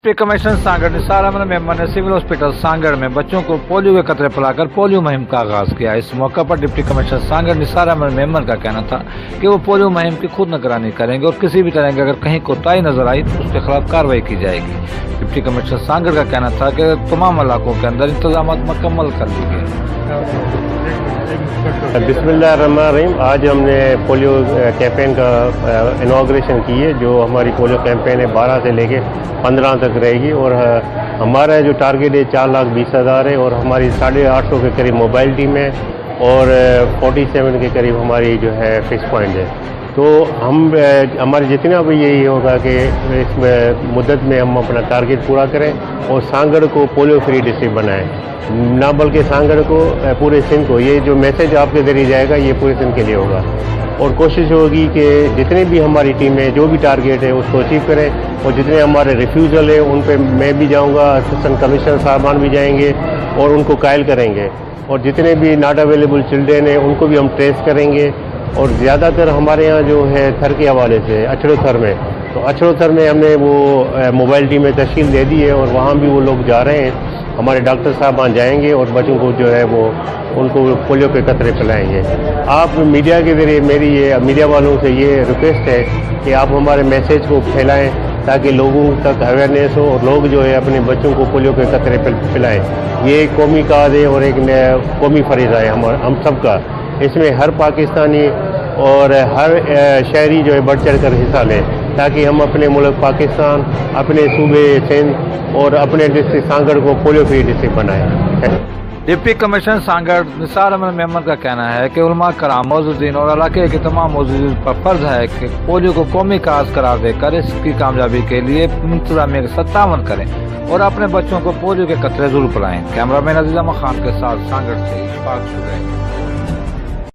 Deputy commissioner Sanghar Nisar Ahmad Memon ने civil hospital Sanghar में बच्चों को पोलियो के कतरे पिलाकर पोलियो मुहिम का आगाज किया। इस मौके पर डिप्टी कमिश्नर सांगड़ निसार अहमद मेमन का कहना था कि वो पोलियो मुहिम की खुद निगरानी करेंगे और किसी भी तरह की अगर कहीं कोताही नजर आई तो उसके खिलाफ कार्रवाई की जाएगी। डिप्टी कमिश्नर सांगड़ का कहना था कि तमाम इलाकों के अंदर इंतजाम मुकम्मल कर लिए गए। बिस्मिल्लाहिर्रहमानिर्रहीम। आज हमने पोलियो कैंपेन का इनॉग्रेशन की है। जो हमारी पोलियो कैंपेन है 12 से लेके 15 तक रहेगी और हमारा जो टारगेट है 4,20,000 है और हमारी 850 के करीब मोबाइल टीम है और 47 के करीब हमारी जो है फिक्स पॉइंट है। तो हम हमारे जितना भी यही होगा कि इस मुद्दत में हम अपना टारगेट पूरा करें और सांगड़ को पोलियो फ्री डिस्ट्रिक्ट बनाएं, ना बल्कि सांगड़ को पूरे सिंध को। ये जो मैसेज आपके ज़रिए जाएगा ये पूरे सिंध के लिए होगा और कोशिश होगी कि जितने भी हमारी टीमें जो भी टारगेट है उसको अचीव करें और जितने हमारे रिफ्यूज़ल है उन पे मैं भी जाऊंगा, असिस्टेंट कमिश्नर साहबान भी जाएंगे और उनको कायल करेंगे और जितने भी नॉट अवेलेबल चिल्ड्रेन हैं उनको भी हम ट्रेस करेंगे। और ज़्यादातर हमारे यहाँ जो है थर के हवाले से अछड़ो थर में, तो अछड़ो थर में हमने वो मोबाइल टीमें तश्कील दे दी है और वहाँ भी वो लोग जा रहे हैं। हमारे डॉक्टर साहबान जाएंगे और बच्चों को जो है वो उनको पोलियो के कतरे पिलाएंगे। आप मीडिया के ज़रिए मेरी ये मीडिया वालों से ये रिक्वेस्ट है कि आप हमारे मैसेज को फैलाएं ताकि लोगों तक अवेयरनेस हो और लोग जो है अपने बच्चों को पोलियो के कतरे पिलाएं। ये एक कौमी काज है और एक कौमी फरीज़ा है हम सबका। इसमें हर पाकिस्तानी और हर शहरी जो है बढ़ चढ़ कर हिस्सा लें ताकि हम अपने मुल्क पाकिस्तान, अपने सूबे सिंध और अपने डिस्ट्रिक्ट सांगड़ को पोलियो फ्री डिस्ट्रिक्ट बनाएं। डिप्टी कमिश्नर सांगड़ निसार अहमद मेमन का कहना है कि उलमा कराम मौजूदीन और इलाके के तमाम मौजूदीन पर फर्ज है कि पोलियो को कौमी काज करार देकर इसकी कामयाबी के लिए इंतजामिया के साथ तावन करें और अपने बच्चों को पोलियो के कतरे जरूर पिलाएं। कैमरामैन अजीज अहमद खान के साथ सांगड़ से इशफाक सुरैनी।